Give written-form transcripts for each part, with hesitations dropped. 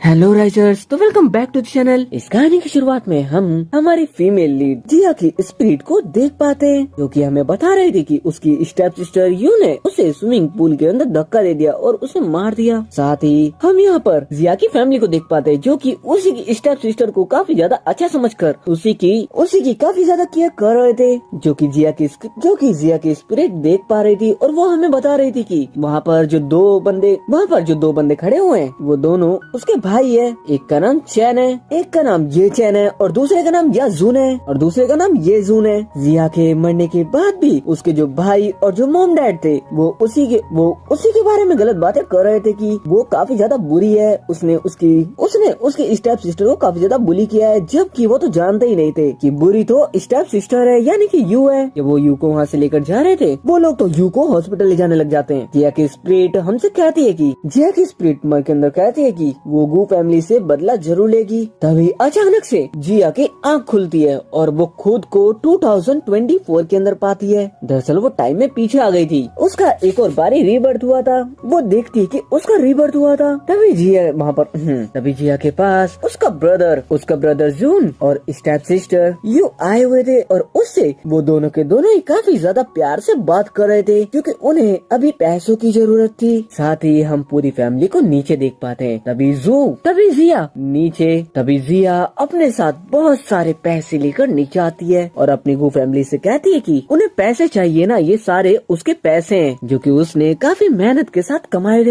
Hello risers, तो welcome back to the channel. इस कहानी की शुरुआत में हम हमारी फीमेल लीड जिया की स्पिरिट को देख पाते हैं, जो कि हमें बता रही थी कि उसकी स्टेप सिस्टर यू ने उसे स्विमिंग पूल के अंदर धक्का दे दिया और उसे मार दिया। साथ ही हम यहाँ पर जिया की फैमिली को देख पाते हैं, जो कि उसी की स्टेप सिस्टर को काफी ज्यादा अच्छा समझकर उसी की काफी ज्यादा केयर कर रहे थे, जो कि जिया की स्पिरिट देख पा रही थी। और वो हमें बता रही थी कि वहाँ पर जो दो बंदे खड़े हुए हैं वो दोनों उसके भाई है। एक का नाम चैन है, एक का नाम ये चैन है और दूसरे का नाम याजून है और दूसरे का नाम ये जून है। जिया के मरने के बाद भी उसके जो भाई और जो मॉम डैड थे वो उसी के बारे में गलत बातें कर रहे थे कि वो काफी ज्यादा बुरी है। उसने उसकी स्टेप सिस्टर को काफी ज्यादा बुली किया है, जबकि वो तो जानते ही नहीं थे कि बुरी तो स्टेप सिस्टर है, यानी कि यू है। जब वो यू को वहाँ से लेकर जा रहे थे, वो लोग तो यू को हॉस्पिटल ले जाने लग जाते हैं। जिया की स्पिरिट हमसे कहती है कि जिया की स्पिरिट मन के अंदर कहती है कि वो गू फैमिली से बदला जरूर लेगी। तभी अचानक से जिया की आंख खुलती है और वो खुद को 2024 के अंदर पाती है। दरअसल वो टाइम में पीछे आ गई थी, उसका एक और बारी रीबर्थ हुआ था। वो देखती है कि उसका रीबर्थ हुआ था। तभी जिया के पास उसका ब्रदर जून और स्टेप सिस्टर यू आए हुए थे और उससे वो दोनों के दोनों ही काफी ज्यादा प्यार से बात कर रहे थे, क्योंकि उन्हें अभी पैसों की जरूरत थी। साथ ही हम पूरी फैमिली को नीचे देख पाते हैं। तभी जिया अपने साथ बहुत सारे पैसे लेकर नीचे आती है और अपनी गू फैमिली से कहती है कि उन्हें पैसे चाहिए ना, ये सारे उसके पैसे हैं जो कि उसने काफी मेहनत के साथ कमाए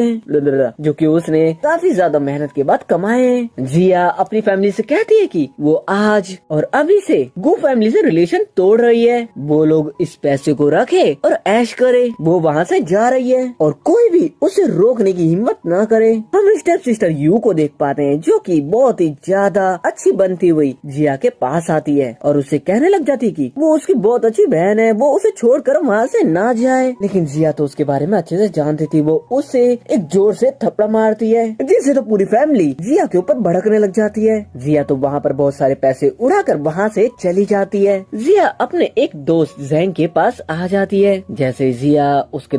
के बाद कमाए हैं। जिया अपनी फैमिली से कहती है कि वो आज और अभी से गू फैमिली से रिलेशन तोड़ रही है। वो लोग इस पैसे को रखे और ऐश करे। वो वहाँ से जा रही है और कोई भी उसे रोकने की हिम्मत ना करे। हम स्टेप सिस्टर यू को देख पाते हैं, जो कि बहुत ही ज्यादा अच्छी बनती हुई जिया के पास आती है और उसे कहने लग जाती कि वो उसकी बहुत अच्छी बहन है, वो उसे छोड़कर वहाँ से ना जाए। लेकिन जिया तो उसके बारे में अच्छे से जानती थी। वो उससे एक जोर से थप्पड़ मारती है, जिससे तो पूरी फैमिली जिया के ऊपर भड़कने लग जाती है। जिया तो वहाँ पर बहुत सारे पैसे उड़ाकर वहाँ से चली जाती है। जिया अपने एक दोस्त जैंग के पास आ जाती है। जैसे जिया उसके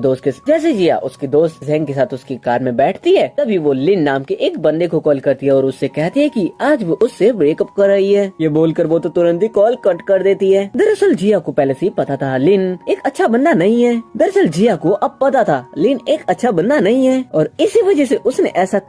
दोस्त जैंग के साथ उसकी कार में बैठती है, तभी वो लिन नाम के एक बंदे को कॉल करती है और उससे कहती है कि आज वो उससे ब्रेकअप कर रही है। ये बोलकर वो तो तुरंत ही कॉल कट कर देती है। दरअसल जिया को पहले से ही पता था लिन एक अच्छा बंदा नहीं है। और इसी वजह से उसने ऐसा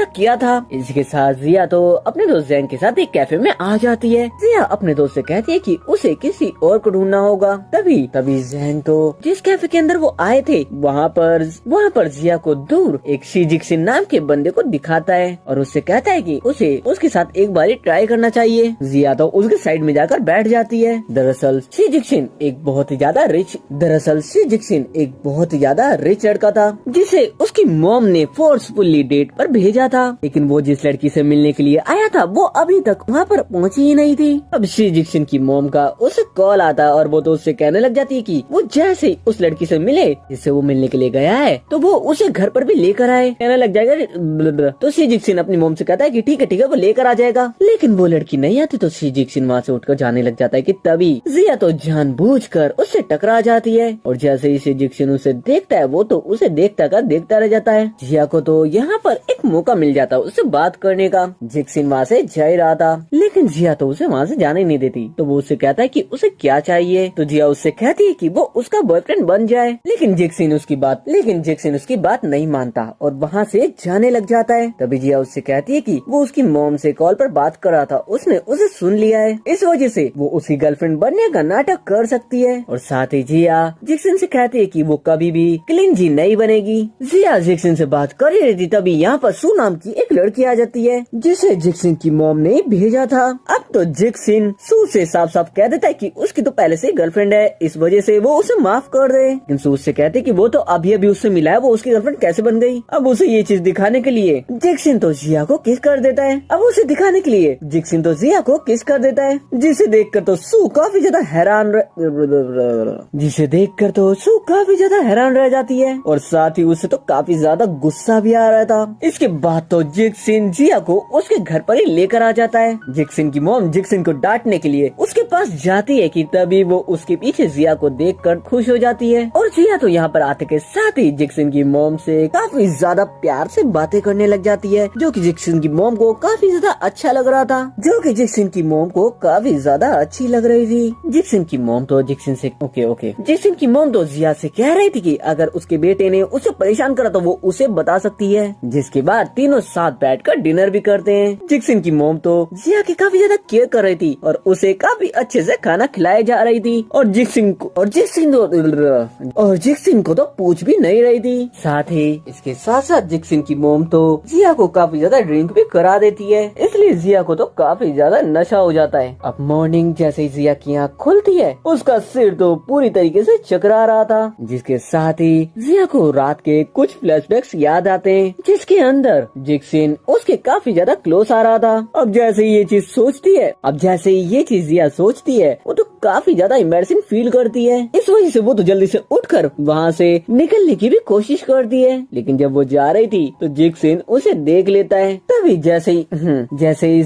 किया था। इसके साथ जिया तो अपने दोस्त जैंग के साथ एक कैफे में आ जाती है। जिया अपने दोस्त से कहती है कि उसे किसी और को ढूंढना होगा। तभी जैंग तो जिस कैफे के अंदर वो आए थे वहाँ पर जिया को दूर एक शीजिक्सिन नाम के बंदे को दिखाता है और उससे कहता है कि उसे उसके साथ एक बारी ट्राई करना चाहिए। जिया तो उसके साइड में जाकर बैठ जाती है। दरअसल शीजिक्सिन एक बहुत ही ज्यादा रिच लड़का था, जिसे उसकी मॉम ने फोर्सफुली डेट पर भेजा था। लेकिन वो जिस लड़की से मिलने के लिए आया था वो अभी तक वहाँ पर पहुँची ही नहीं थी। अब शीजिक्सिन की मॉम का उसे कॉल आता और वो तो उससे कहने लग जाती है कि वो जैसे ही उस लड़की से मिले जिससे वो मिलने के लिए गया है तो वो उसे घर पर भी लेकर आए, कहने लग जाएगा। तो शीजिक्सिन अपनी मॉम से कहता है कि ठीक है वो लेकर आ जाएगा। लेकिन वो लड़की नहीं आती तो शीजिक्सिन वहाँ से उठकर जाने लग जाता है कि तभी जिया तो जानबूझकर उससे टकरा जाती है और जैसे ही शीजिक्सिन उसे देखता है वो तो उसे देखता रह जाता है। जिया को तो यहाँ पर एक मौका मिल जाता है उससे बात करने का। जिक्सिन वहाँ से जा ही रहा था, लेकिन जिया तो उसे वहाँ से जाने नहीं देती। तो वो उससे कहता है कि उसे क्या चाहिए, तो जिया उससे कहती है कि वो उसका बॉयफ्रेंड बन जाए। लेकिन जिक्सिन उसकी बात नहीं मानता और वहाँ से जाने लग जाता है। तभी जिया उससे कहती है कि वो उसकी मॉम से कॉल पर बात कर रहा था, उसने उसे सुन लिया है, इस वजह से वो उसकी गर्लफ्रेंड बनने का नाटक कर सकती है। और साथ ही जिया जिक्सिन से कहती है कि वो कभी भी क्लिंजी नहीं बनेगी। जिया जिक्सिन से बात कर रही थी, तभी यहाँ पर सू नाम की एक लड़की आ जाती है, जिसे जिक्सिन की मॉम ने भेजा था। अब तो जिक्सिन सू से साफ साफ कह देता है कि उसकी तो पहले से गर्लफ्रेंड है, इस वजह से वो उसे माफ कर दे। लेकिन सू उससे कहते कि वो तो अभी उससे मिला है, वो उसकी गर्लफ्रेंड कैसे बन गई। अब उसे ये चीज दिखाने के लिए जिक्सिन तो जिया को किस कर देता है। जिसे देखकर तो सू काफी ज्यादा हैरान रह जाती है और साथ ही उसे तो काफी ज्यादा गुस्सा भी आ रहा था। इसके बाद तो जिक्सिन जिया को उसके घर पर ही लेकर आ जाता है। जिक्सिन की मॉम जिक्सिन को डांटने के लिए उसके पास जाती है कि तभी वो उसके पीछे जिया को देखकर खुश हो जाती है। और जिया तो यहाँ पर आते के साथ ही जिक्सिन की मॉम से काफी ज्यादा प्यार से बातें करने लग जाती है, जो कि जिक्सिन की मॉम को काफी ज्यादा अच्छा लग रहा था, जो कि जिक्सिन की मॉम को काफी ज्यादा अच्छी लग रही थी। जिक्सिन की मॉम तो जिक्सिन से जिक्सिन की मॉम तो जिया से कह रही थी कि अगर उसके बेटे ने उसे परेशान करा तो वो उसे बता सकती है। जिसके बाद तीनों साथ बैठकर डिनर भी करते हैं। जिक्सिन की मॉम तो जिया की काफी ज्यादा केयर कर रही थी और उसे काफी अच्छे से खाना खिलाया जा रही थी। और जिक्सिन को तो पूछ भी नहीं रही थी। साथ ही इसके साथ साथ जिक्सिन की मॉम तो जिया को काफी ज्यादा ड्रिंक भी करा देती है, इसलिए जिया को तो काफी ज्यादा नशा हो जाता है। अब मॉर्निंग जैसे ही जिया की आँख खुलती है, उसका सिर तो पूरी तरीके से चकरा रहा था, जिसके साथ ही जिया को रात के कुछ फ्लैशबैक्स याद आते हैं, जिसके अंदर जिक्सिन उसके काफी ज्यादा क्लोज आ रहा था। अब जैसे ही ये चीज जिया सोचती है, वो तो काफी ज्यादा एम्बैरेसिंग फील करती है। इस वजह से वो तो जल्दी से उठकर वहाँ से निकलने की भी कोशिश करती है, लेकिन जब वो जा रही थी तो जिक्सिन उसे देख लेता है। तभी जैसे ही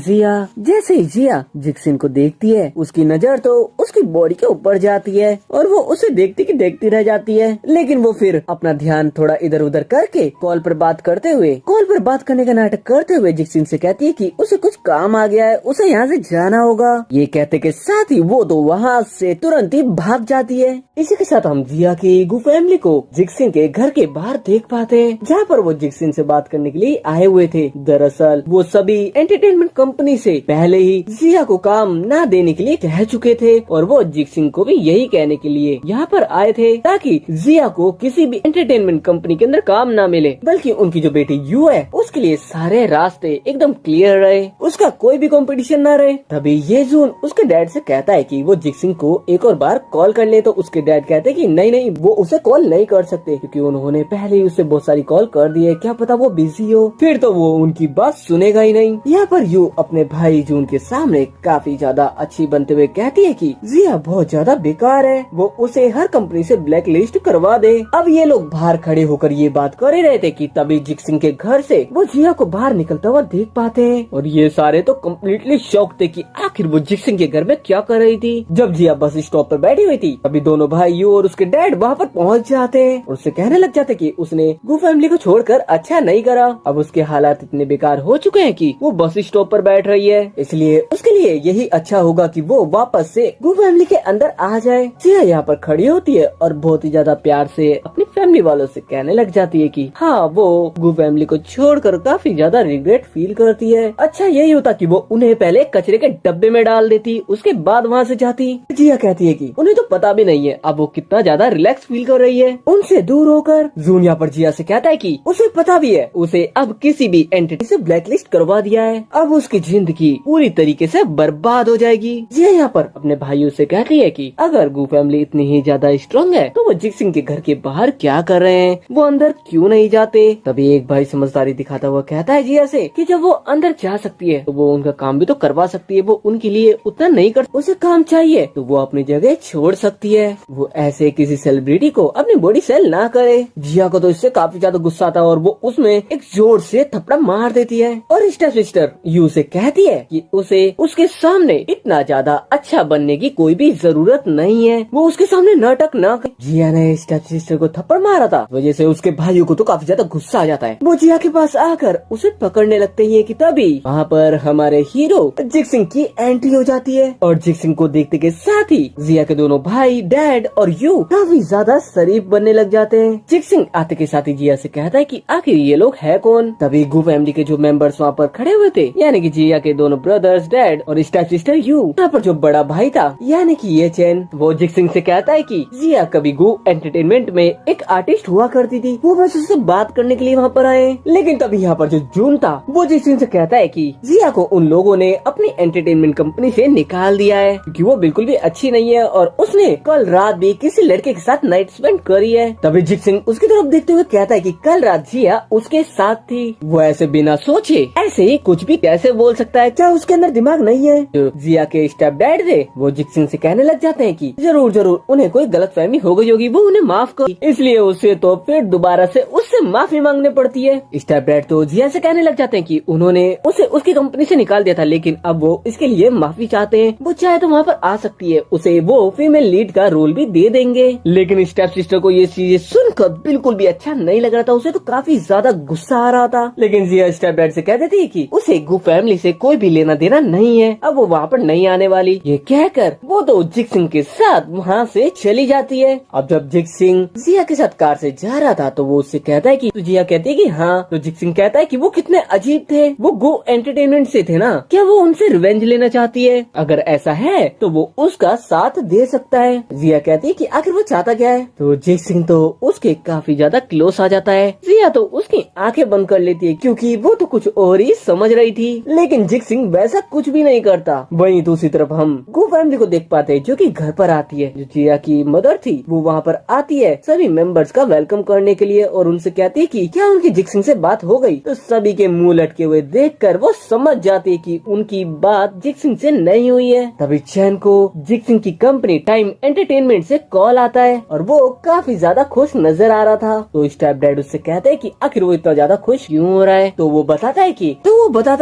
जिया जिक्सिन को देखती है, उसकी नजर तो उसकी बॉडी के ऊपर जाती है और वो उसे देखती रह जाती है। लेकिन वो फिर अपना ध्यान थोड़ा इधर उधर करके कॉल पर बात करने का नाटक करते हुए जिक्सिन से कहती है कि उसे कुछ काम आ गया है, उसे यहाँ से जाना होगा। ये कहते के साथ ही वो तो वहाँ से तुरंत ही भाग जाती है। इसी के साथ हम जिया की गु फैमिली को जिक्सिन के घर के बाहर देख पाते हैं, जहाँ पर वो जिक्सिन से बात करने के लिए आए हुए थे। दरअसल वो सभी एंटरटेनमेंट कंपनी से पहले ही जिया को काम न देने के लिए कह चुके थे और वो जिक्सिन को भी यही कहने के लिए यहाँ पर आए थे, ताकि जिया को किसी भी एंटरटेनमेंट कंपनी के अंदर काम न मिले, बल्कि उनकी जो बेटी यू है उसके लिए सारे रास्ते एकदम क्लियर रहे, उसका कोई भी कंपटीशन न रहे। तभी ये जून उसके डैड से कहता है कि वो जिक्सिन को एक और बार कॉल कर ले, तो उसके डैड कहते हैं कि नहीं वो उसे कॉल नहीं कर सकते, क्योंकि उन्होंने पहले ही उसे बहुत सारी कॉल कर दी है, क्या पता वो बिजी हो, फिर तो वो उनकी बात सुनेगा ही नहीं। यहाँ पर यू अपने भाई जून के सामने काफी ज्यादा अच्छी बनते हुए कहती है कि जिया बहुत ज्यादा बेकार है, वो उसे हर कंपनी से ब्लैक लिस्ट करवा दे। अब ये लोग बाहर खड़े होकर ये बात कर ही रहे थे कि तभी जिक्सिन के घर से वो जिया को बाहर निकलता हुआ देख पाते हैं और ये सारे तो कम्प्लीटली शॉक थे कि आखिर वो जिक्सिन के घर में क्या कर रही थी। जब जिया बस स्टॉप पर बैठी हुई थी, तभी दोनों भाई यू और उसके डैड वहाँ पर पहुँच जाते हैं और उससे कहने लग जाते कि उसने गु फैमिली को छोड़कर अच्छा नहीं करा। अब उसके हालात इतने बेकार हो चुके हैं कि वो बस स्टॉप पर बैठ रही है, इसलिए उसके लिए यही अच्छा होगा कि वो वापस से गु फैमिली के अंदर आ जाए। जिया यहाँ पर खड़ी होती है और बहुत ही ज्यादा प्यार से अपनी फैमिली वालों से कहने लग जाती है कि हाँ, वो गु फैमिली को छोड़कर काफी ज्यादा रिग्रेट फील करती है। अच्छा यही होता कि वो उन्हें पहले कचरे के डब्बे में डाल देती, उसके बाद वहाँ से जाती। जिया कहती है कि उन्हें तो पता भी नहीं है अब वो कितना ज्यादा रिलैक्स फील कर रही है उनसे दूर होकर। जून यहाँ पर जिया से कहता है कि उसे पता भी है उसे अब किसी भी एंटिटी से ब्लैक लिस्ट करवा दिया है, अब उसकी जिंदगी पूरी तरीके से बर्बाद हो जाएगी। जिया यहाँ पर अपने भाइयों से कहती है कि अगर गु फैमिली इतनी ही ज्यादा स्ट्रांग है तो वो जिक्सिन के घर के बाहर क्या कर रहे हैं, वो अंदर क्यों नहीं जाते। तभी एक भाई समझदारी दिखाता हुआ कहता है जिया से कि जब वो अंदर जा सकती है तो वो उनका काम भी तो करवा सकती है, वो उनके लिए उतना नहीं कर, उसे काम चाहिए तो वो अपनी जगह छोड़ सकती है, वो ऐसे किसी सेलिब्रिटी को अपनी बॉडी सेल ना करे। जिया को तो इससे काफी ज्यादा गुस्सा आता है और वो उसमें एक जोर से थप्पड़ मार देती है और स्टेप सिस्टर यू से कहती है कि उसे उसके सामने इतना ज्यादा अच्छा बनने की कोई भी जरूरत नहीं है, वो उसके सामने नाटक ना करे। जिया ने स्टेप सिस्टर को थप्पड़ मारा था, वजह से उसके भाइयों को तो काफी ज्यादा गुस्सा आ जाता है। वो जिया के पास आकर उसे पकड़ने लगते हैं कि तभी वहाँ पर हमारे हीरो जिक्सिन की एंट्री हो जाती है और जिक्सिन को देखते के साथ ही जिया के दोनों भाई डैड और यू काफी ज्यादा शरीफ बनने लग जाते हैं। जिक्सिन आते के साथ ही जिया से कहता है कि आखिर ये लोग है कौन। तभी गु फैमिली के जो मेंबर्स वहाँ पर खड़े हुए थे, यानी कि जिया के दोनों ब्रदर्स डैड और स्टेप सिस्टर यू, यहाँ पर जो बड़ा भाई था यानी कि ये चैन, वो जिक्सिन से कहता है कि जिया कभी गु एंटरटेनमेंट में एक आर्टिस्ट हुआ करती थी, वो बस उससे बात करने के लिए वहाँ पर आए। लेकिन तभी यहाँ पर जो जून था वो जिक्सिन से कहता है कि जिया को उन लोगों ने अपनी एंटरटेनमेंट कंपनी से निकाल दिया है क्योंकि वो बिल्कुल बिल्कुल भी अच्छी नहीं है और उसने कल रात भी किसी लड़के के साथ नाइट स्पेंड करी है। तभी जिक्सिंग उसकी तरफ देखते हुए कहता है कि कल रात जिया उसके साथ थी। वो ऐसे बिना सोचे ऐसे ही कुछ भी कैसे बोल सकता है, क्या उसके अंदर दिमाग नहीं है। जो जिया के स्टेप डैड थे वो जिक्सिंग से कहने लग जाते हैं कि जरूर जरूर उन्हें कोई गलतफहमी हो गई होगी, वो उन्हें माफ कर, इसलिए उसे तो फिर दोबारा से उससे माफी मांगने पड़ती है। स्टेप डैड तो जिया से कहने लग जाते हैं कि उन्होंने उसे उसकी कंपनी से निकाल दिया था, लेकिन अब वो इसके लिए माफी चाहते हैं। वो चाहे तो वहाँ पर आ सकती है, उसे वो फीमेल लीड का रोल भी दे देंगे। लेकिन स्टेप सिस्टर को ये चीजें सुनकर बिल्कुल भी अच्छा नहीं लग रहा था, उसे तो काफी ज्यादा गुस्सा आ रहा था। लेकिन जिया स्टेप डैड से कह देती है कि उसे गु फैमिली से कोई भी लेना देना नहीं है, अब वो वहाँ पर नहीं आने वाली। ये कहकर वो तो जिक्सिंग के साथ वहाँ से चली जाती है। अब जब जिक्सिंग जिया के साथ कार से जा रहा था तो वो उससे कहता है कि तो जिया कहती है कि हाँ, तो जिक्सिंग कहता है कि वो कितने अजीब थे, वो गो एंटरटेनमेंट से थे ना, क्या वो उनसे रिवेंज लेना चाहती है? अगर ऐसा है तो वो उसका साथ दे सकता है। जिया कहती है कि आखिर वो चाहता क्या है, तो जिक्सिंग तो उसके काफी ज्यादा क्लोज आ जाता है। जिया तो उसकी आंखें बंद कर लेती है क्योंकि वो तो कुछ और ही समझ रही थी, लेकिन जिक्सिंग वैसा कुछ भी नहीं करता। वहीं दूसरी तरफ हम गो फैमिली को देख पाते हैं जो कि घर पर आती है। जो जिया की मदर थी वो वहाँ पर आती है सभी मेंबर्स का वेलकम करने के लिए और उनसे कहती है कि क्या उनकी जिक्सिंग से बात हो गई। तो सभी के मुंह लटके हुए देखकर वो समझ जाती है कि उनकी बात जिक्सिंग से नहीं हुई है। तभी चैन को जिक्सिंग की कंपनी टाइम एंटरटेनमेंट से कॉल आता है और वो काफी ज्यादा खुश नजर आ रहा था। तो स्टेप डैड उससे कहते हैं कि आखिर वो इतना ज्यादा खुश क्यों हो रहा है। तो वो बताता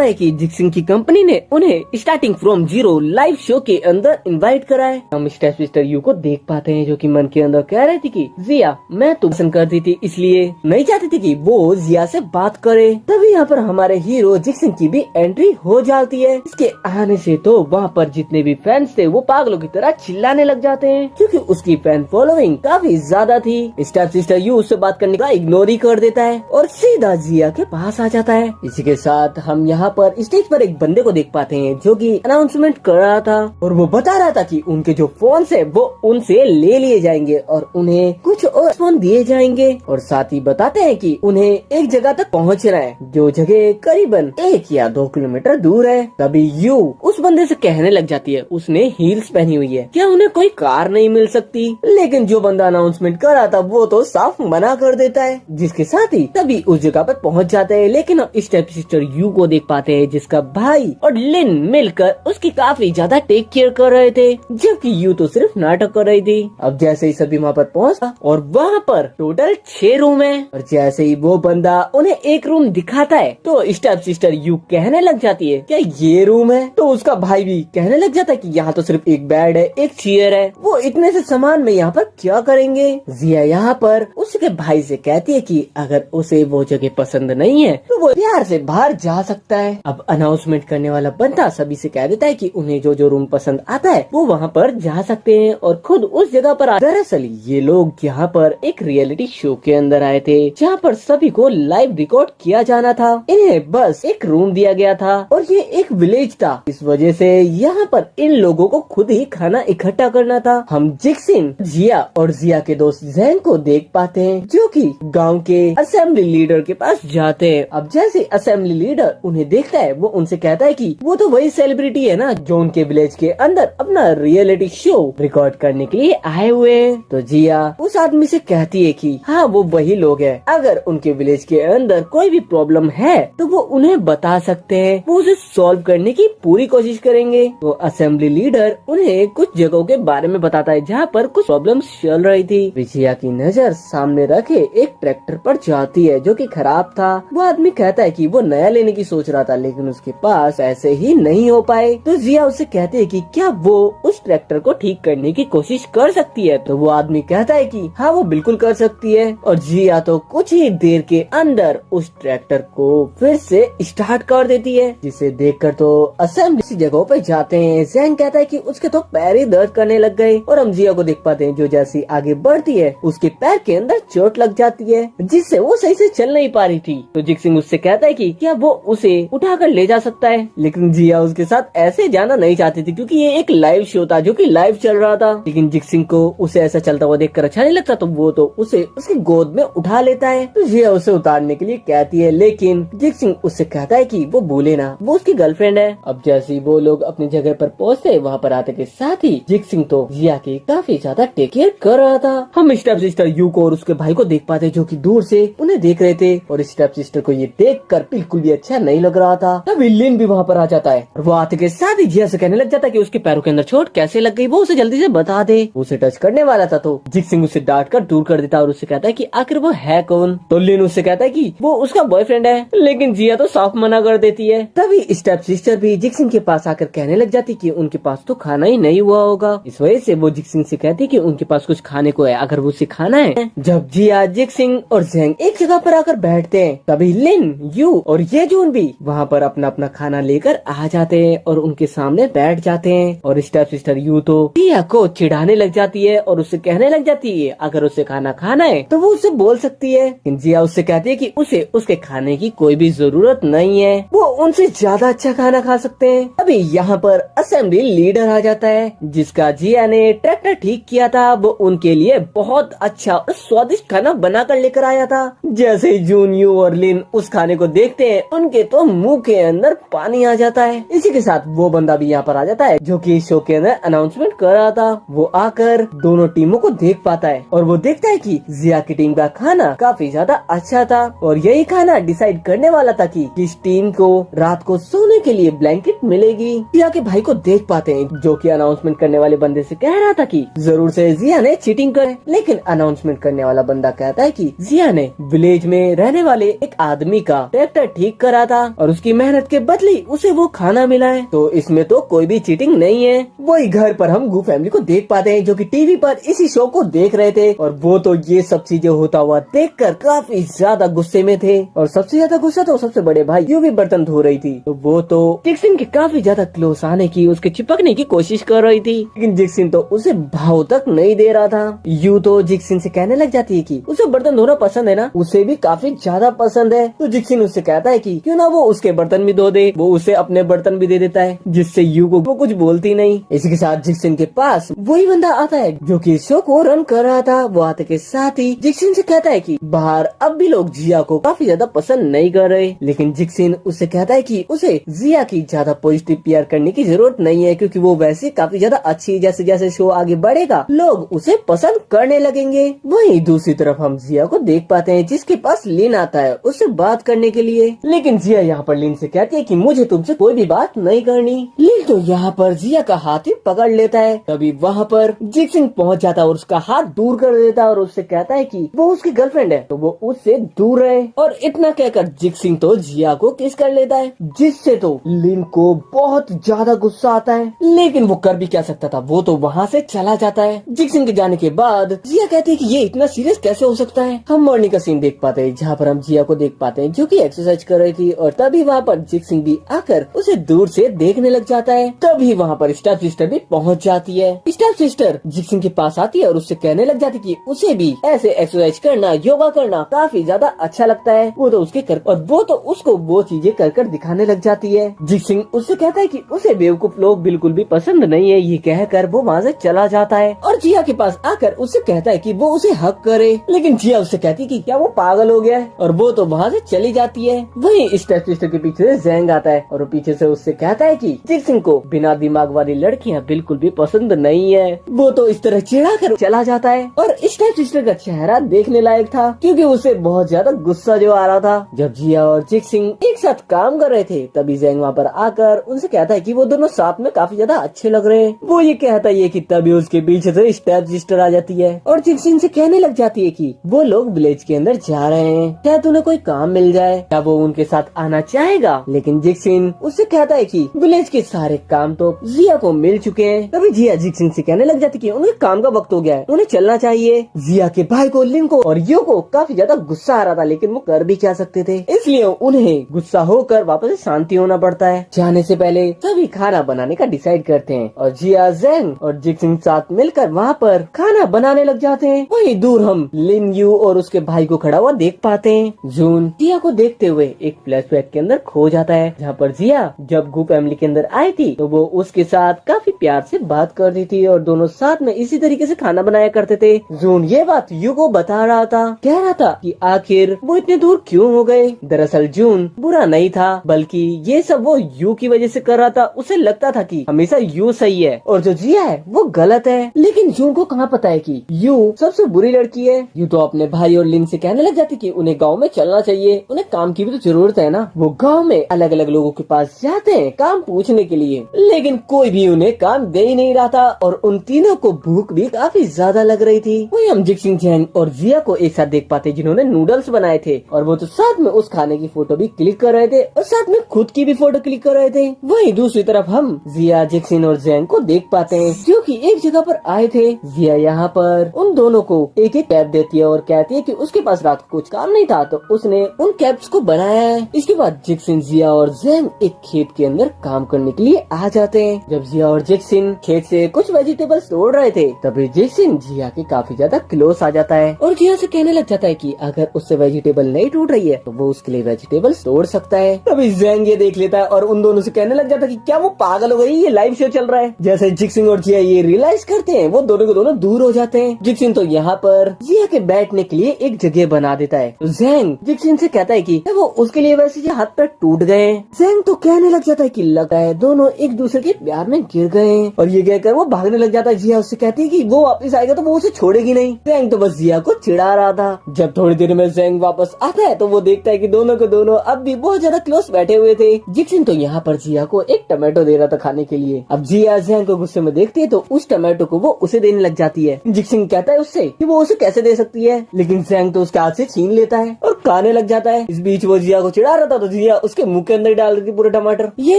है कि जिक्सिंग की कंपनी ने उन्हें starting from zero live show के अंदर इनवाइट करा है। हम स्टेप सिस्टर यू को देख पाते हैं जो कि मन के अंदर कह रही थी कि जिया मैं तो पसंद करती थी, इसलिए नहीं चाहती थी कि वो जिया से बात करे। तभी यहाँ पर हमारे हीरो जिक्सिंग की भी एंट्री हो जाती है। इसके आने से तो वहाँ पर जितने भी फैंस थे वो पागलों की तरह चिल्लाने लग जाते हैं क्योंकि उसकी फैन फॉलोइंग काफी ज्यादा थी। स्टेप सिस्टर यू उससे बात करने का इग्नोर ही कर देता है और सीधा जिया के पास आ जाता है। इसी के साथ हम यहाँ पर स्टेज पर एक बंदे को देख पाते हैं जो कि अनाउंसमेंट कर रहा था और वो बता रहा था कि उनके जो फोन है वो उनसे ले लिए जाएंगे और उन्हें कुछ और फोन दिए जाएंगे और साथ ही बताते हैं कि उन्हें एक जगह तक पहुँचना है जो जगह करीबन 1 या 2 किलोमीटर दूर है। तभी यू उस बंदे से कहने लग जाती है, उसने हील्स पहनी हुई है, क्या उन्हें कोई कार नहीं मिल सकती? लेकिन जो बंदा अनाउंसमेंट कर रहा था वो तो साफ मना कर देता है, जिसके साथ ही तभी उस जगह पर पहुंच जाते हैं। लेकिन स्टेप सिस्टर यू को देख पाते हैं जिसका भाई और लिन मिलकर उसकी काफी ज्यादा टेक केयर कर रहे थे, जबकि यू तो सिर्फ नाटक कर रही थी। अब जैसे ही सभी वहाँ पर पहुँचा और वहाँ पर टोटल 6 रूम है और जैसे ही वो बंदा उन्हें एक रूम दिखाता है तो स्टेप सिस्टर यू कहने लग जाती है, क्या ये रूम है? तो उसका भाई भी कहने लग जाता है कि यहाँ तो सिर्फ एक बेड है, एक चेयर है, वो इतने से सामान में यहाँ पर क्या करेंगे? जिया यहाँ पर उसके भाई से कहती है कि अगर उसे वो जगह पसंद नहीं है तो वो प्यार से बाहर जा सकता है। अब अनाउंसमेंट करने वाला बंदा सभी से कह देता है कि उन्हें जो जो रूम पसंद आता है वो वहाँ पर जा सकते हैं और खुद उस जगह पर। दरअसल ये लोग यहाँ पर एक रियलिटी शो के अंदर आए थे जहाँ पर सभी को लाइव रिकॉर्ड किया जाना था। इन्हें बस एक रूम दिया गया था और ये एक विलेज था, इस वजह से यहाँ पर इन लोगों को खुद ही खाना इकट्ठा करना था। हम जिक्सिन, जिया और जिया के दोस्त जैन को देख पाते हैं जो कि गांव के असेंबली लीडर के पास जाते हैं। अब जैसे असेंबली लीडर उन्हें देखता है वो उनसे कहता है कि वो तो वही सेलिब्रिटी है ना जो उनके विलेज के अंदर अपना रियलिटी शो रिकॉर्ड करने के लिए आए हुए हैं। तो जिया उस आदमी से कहती है कि हाँ वो वही लोग हैं, अगर उनके विलेज के अंदर कोई भी प्रॉब्लम है तो वो उन्हें बता सकते हैं, वो उसे सॉल्व करने की पूरी कोशिश करेंगे। तो असेंबली लीडर उन्हें कुछ जगहों के बारे में बताता है जहाँ पर कुछ प्रॉब्लम्स चल रही थी। जिया की नजर सामने रखे एक ट्रैक्टर पर जाती है जो कि खराब था। वो आदमी कहता है कि वो नया लेने की सोच रहा था लेकिन उसके पास ऐसे ही नहीं हो पाए। तो जिया उससे कहते है कि क्या वो उस ट्रैक्टर को ठीक करने की कोशिश कर सकती है? तो वो आदमी कहता है कि हाँ वो बिल्कुल कर सकती है और जिया तो कुछ ही देर के अंदर उस ट्रैक्टर को फिर से स्टार्ट कर देती है, जिसे देखकर तो असेंबली जगहों पे जाते हैं। जैन कहता है कि उसके तो पैर ही दर्द करने लग गए और हम जिया को देख पाते हैं जो जैसी आगे बढ़ती है उसके पैर के अंदर चोट लग जाती है जिससे वो सही से चल नहीं पा रही थी। तो जिक्सिंग उससे कहता है कि क्या वो उसे उठाकर ले जा सकता है, लेकिन जिया उसके साथ ऐसे जाना नहीं चाहती थी क्योंकि ये एक लाइव शो था जो कि लाइव चल रहा था। लेकिन जिक्सिंग को उसे ऐसा चलता हुआ देखकर अच्छा नहीं लगता तो वो तो उसे उसकी गोद में उठा लेता है। तो जिया उसे उतारने के लिए कहती है लेकिन जिक्सिंग उससे कहता है कि वो भूले ना वो उसकी गर्लफ्रेंड है। अब जैसे ही वो लोग अपनी जगह पर पहुँचते वहाँ पर आते के साथ ही जिक्सिंग तो जिया की काफी ज्यादा टेक केयर कर रहा था। हम स्टेप सिस्टर यूको और उसके भाई को देख पाते जो कि दूर से उन्हें देख रहे थे और स्टेप सिस्टर को ये देखकर बिल्कुल भी अच्छा नहीं लग रहा था। तभी लिन भी वहाँ पर आ जाता है और वो आते के साथ ही जिया से कहने लग जाता है कि उसके पैरों के अंदर चोट कैसे लग गई, वो उसे जल्दी से बता दे। उसे टच करने वाला था तो जिक्सिंग उसे डांट कर दूर कर देता है और उससे कहता है कि आखिर वो है कौन। तो लिन उससे कहता है कि वो उसका बॉयफ्रेंड है, लेकिन जिया तो साफ मना कर देती है। तभी स्टेप सिस्टर भी जिक्सिंग के पास आकर कहने लग जाती कि उनके पास तो खाना ही नहीं हुआ होगा। इस वजह से वो जिक्सिंग से कहती कि उनके पास कुछ खाने को है, अगर वो उसे खाना है। जब जिया, जिक्सिंग और जेंग एक जगह पर आकर बैठते हैं तभी लिन, यू और ये जून भी वहाँ पर अपना अपना खाना लेकर आ जाते हैं और उनके सामने बैठ जाते हैं। और स्टेप सिस्टर यू तो जिया को चिढ़ाने लग जाती है और उससे कहने लग जाती है अगर उसे खाना खाना है तो वो उससे बोल सकती है। लेकिन जिया उससे कहती है कि उसे उसके खाने की कोई भी जरूरत नहीं है, वो उनसे ज्यादा अच्छा खाना खा सकते हैं। अभी यहाँ पर असेंबली लीडर आ जाता है जिसका जिया ने ट्रैक्टर ठीक किया था, वो उनके लिए बहुत अच्छा और स्वादिष्ट खाना बना कर लेकर आया था। जैसे ही जून, यू और लिन उस खाने को देखते हैं उनके तो मुंह के अंदर पानी आ जाता है। इसी के साथ वो बंदा भी यहाँ पर आ जाता है जो कि इस शो के अंदर अनाउंसमेंट कर रहा था। वो आकर दोनों टीमों को देख पाता है और वो देखता है कि जिया की टीम का खाना काफी ज्यादा अच्छा था और यही खाना डिसाइड करने वाला था कि किस टीम को रात को सोने के लिए ब्लैंकेट मिलेगी। जिया के भाई को देख पाते हैं जो कि अनाउंसमेंट करने वाले बंदे से कह रहा था कि जरूर से जिया ने चीटिंग करे, लेकिन अनाउंसमेंट करने वाला बंदा कहता है कि जिया ने विलेज में रहने वाले एक आदमी का ट्रैक्टर ठीक करा था और उसकी मेहनत के बदले उसे वो खाना मिला है, तो इसमें तो कोई भी चीटिंग नहीं है। वही घर पर हम गू फैमिली को देख पाते हैं जो कि टीवी पर इसी शो को देख रहे थे और वो तो ये सब चीजें होता हुआ देखकर काफी ज्यादा गुस्से में थे और सबसे ज्यादा गुस्सा तो सबसे बड़े भाई यू भी बर्तन धो रही थी, तो वो तो जिक्सिन के काफी ज्यादा क्लोज आने की, उसके चिपकने की कोशिश कर रही थी, लेकिन जिक्सिन तो उसे भाव तक नहीं दे रहा था। यू तो जिक्सिन से कहने लग जाती है कि उसे बर्तन धोना पसंद है ना, उसे भी काफी ज्यादा पसंद है। तो जिक्सिन उससे कहता है कि क्यों ना वो उसके बर्तन भी धो दे, वो उसे अपने बर्तन भी दे देता है जिससे यू को वो कुछ बोलती नहीं। इसी के साथ जिक्सिन के पास वही बंदा आता है जो कि इस शो को रन कर रहा था। वो आते के साथ ही जिक्सिन से कहता है कि बाहर अब भी लोग जिया को काफी ज्यादा पसंद नहीं कर रहे, लेकिन जिक्सिन उससे कहता है कि उसे जिया की ज्यादा पॉजिटिव पीआर करने की जरूरत नहीं है क्योंकि वो वैसे काफी ज्यादा अच्छी, जैसे जैसे शो आगे बढ़ेगा लोग उसे पसंद करने लगेंगे। वहीं दूसरी तरफ हम जिया को देख पाते हैं जिसके पास लिन आता है उससे बात करने के लिए, लेकिन जिया यहाँ पर लिन से कहती है कि मुझे तुमसे कोई भी बात नहीं करनी। लिन तो यहाँ पर जिया का हाथ ही पकड़ लेता है। तभी वहाँ पर जिक्सिन पहुँच जाता है और उसका हाथ दूर कर देता है और उससे कहता है कि वो उसकी गर्लफ्रेंड है तो वो उससे दूर रहे। और इतना कहकर जिक्सिन तो जिया को किस कर लेता है जिससे तो लिन को बहुत ज्यादा गुस्सा आता है, लेकिन वो कर भी क्या सकता था, वो तो वहाँ से चला जाता है। जिक्सिन के जाने के बाद जिया कहती है कि ये इतना सीरियस कैसे हो सकता है। हम मॉर्निंग का सीन देख पाते हैं जहाँ पर हम जिया को देख पाते हैं जो कि एक्सरसाइज कर रही थी और तभी वहाँ पर जिक्सिन भी आकर उसे दूर से देखने लग जाता है। तभी वहाँ पर स्टेप सिस्टर भी पहुँच जाती है। स्टेप सिस्टर जिक्सिन के पास आती है और उससे कहने लग जाती कि उसे भी ऐसे एक्सरसाइज करना, योगा करना काफी ज्यादा अच्छा लगता है। वो तो उसके कर और वो तो उसको वो चीजें कर कर दिखाने लग जाती है। जिक्सिन उससे कहता है कि उसे बेवकूफ लोग बिल्कुल भी पसंद नहीं है। ये कहकर वो वहाँ से चला जाता है और जिया के पास आकर उससे कहता है कि वो उसे हक करे, लेकिन जिया उससे कहती कि क्या वो पागल हो गया है और वो तो वहाँ से चली जाती है। वहीं स्टेप सिस्टर के पीछे से जेंग आता है और वो पीछे से उससे कहता है कि जिक्सिन को बिना दिमाग वाली लड़कियाँ बिल्कुल भी पसंद नहीं है। वो तो इस तरह चिढ़ा कर चला जाता है और स्टेप सिस्टर का चेहरा देखने लायक था क्योंकि उसे बहुत ज्यादा गुस्सा जो आ रहा था। जब जिया और जिक्सिन एक साथ काम कर रहे थे तभी जेंग वहाँ पर आकर उनसे कहता है कि वो दोनों साथ में काफी ज्यादा अच्छे लग रहे हैं। वो ये कहता है कि तभी उसके पीछे से स्टेप सिस्टर आ जाती है और जिक्सिन से कहने लग जाती है कि वो लोग विलेज के अंदर जा रहे हैं, शायद उन्हें कोई काम मिल जाए, क्या वो उनके साथ आना चाहेगा। लेकिन जिक्सिन उससे कहता है कि विलेज के सारे काम तो जिया को मिल चुके हैं। तभी जिया जिक्सिन से कहने लग जाती है कि उनके काम का वक्त हो गया है, उन्हें चलना चाहिए। जिया के भाई को, लिन को और यू को काफी ज्यादा गुस्सा आ रहा था, लेकिन वो कर भी क्या सकते थे, इसलिए उन्हें गुस्सा होकर वापस शांति होना पड़ता है। जाने से पहले सभी खाना बनाने का डिसाइड करते हैं और जिया, जेंग और जिक्सिन साथ मिलकर वहाँ पर खाना बनाने लग जाते हैं। वहीं दूर हम लिन, यू और उसके भाई को खड़ा हुआ देख पाते हैं। जून जिया को देखते हुए एक फ्लैशबैक के अंदर खो जाता है जहाँ पर जिया जब गू फैमिली के अंदर आई थी तो वो उसके साथ काफी प्यार से बात कर रही थी और दोनों साथ में इसी तरीके से खाना बनाया करते थे। जून ये बात यू को बता रहा था, कह रहा था कि आखिर वो इतने दूर क्यों हो गए। दरअसल जून बुरा नहीं था, बल्कि ये सब वो यू की वजह से से कर रहा था उसे लगता था कि हमेशा यू सही है और जो जिया है वो गलत है। लेकिन जून को कहाँ पता है कि यू सबसे बुरी लड़की है। यू तो अपने भाई और लिन से कहने लग जाती कि उन्हें गाँव में चलना चाहिए, उन्हें काम की भी तो जरूरत है ना। वो गाँव में अलग अलग लोगों के पास जाते हैं काम पूछने के लिए, लेकिन कोई भी उन्हें काम दे ही नहीं रहा था और उन तीनों को भूख भी काफी ज्यादा लग रही थी। वही हम जिक्सिन जैंग और जिया को एक साथ देख पाते जिन्होंने नूडल्स बनाए थे और वो तो साथ में उस खाने की फोटो भी क्लिक कर रहे थे और साथ में खुद की भी फोटो क्लिक कर रहे थे। वहीं दूसरी तरफ हम जिया, जिक्सिन और जैंग को देख पाते हैं जो कि एक जगह पर आए थे। जिया यहाँ पर उन दोनों को एक एक कैप देती है और कहती है कि उसके पास रात को कुछ काम नहीं था तो उसने उन कैप्स को बनाया है। इसके बाद जिक्सिन, जिया और जैंग एक खेत के अंदर काम करने के लिए आ जाते हैं। जब जिया और जिक्सिन खेत से कुछ वेजिटेबल्स तोड़ रहे थे तभी जिक्सिन जिया के काफी ज्यादा क्लोज आ जाता है और जिया से कहने लग जाता है कि अगर उससे वेजिटेबल नहीं टूट रही है तो वो उसके लिए वेजिटेबल्स तोड़ सकता है। तभी जैंग ये देख लेता है और उन दोनों से कहने लग जाता है कि क्या वो पागल हो गई, ये लाइव शो चल रहा है। जैसे जिक्सिन और जिया ये रियलाइज करते हैं वो दोनों के दोनों दूर हो जाते हैं। जिक्सिन तो यहाँ पर जिया के बैठने के लिए एक जगह बना देता है। तो जैंग जिक्सिन से कहता है कि वो उसके लिए वैसे हाथ पैर टूट गए। जैंग तो कहने लग जाता है कि लगता है दोनों एक दूसरे के प्यार में गिर गए और ये कहकर वो भागने लग जाता है। जिया उससे कहती है कि वो वापस आएगा तो वो उसे छोड़ेगी नहीं। जैंग तो बस जिया को चिढ़ा रहा था। जब थोड़ी देर में जैंग वापस आता है तो वो देखता है कि दोनों के दोनों अब भी बहुत ज्यादा क्लोज बैठे हुए थे। जिक्सिन तो यहाँ पर जिया को एक टमाटो दे रहा था खाने के लिए। अब जिया जैंग को गुस्से में देखती है तो उस टमाटो को वो उसे देने लग जाती है। जिक्सिन कहता है उससे कि वो उसे कैसे दे सकती है, लेकिन जैंग तो उसके हाथ से छीन लेता है और खाने लग जाता है। इस बीच वो जिया को चिढ़ा रहा था तो जिया उसके मुंह के अंदर डाल रही थी पूरे टमाटर। ये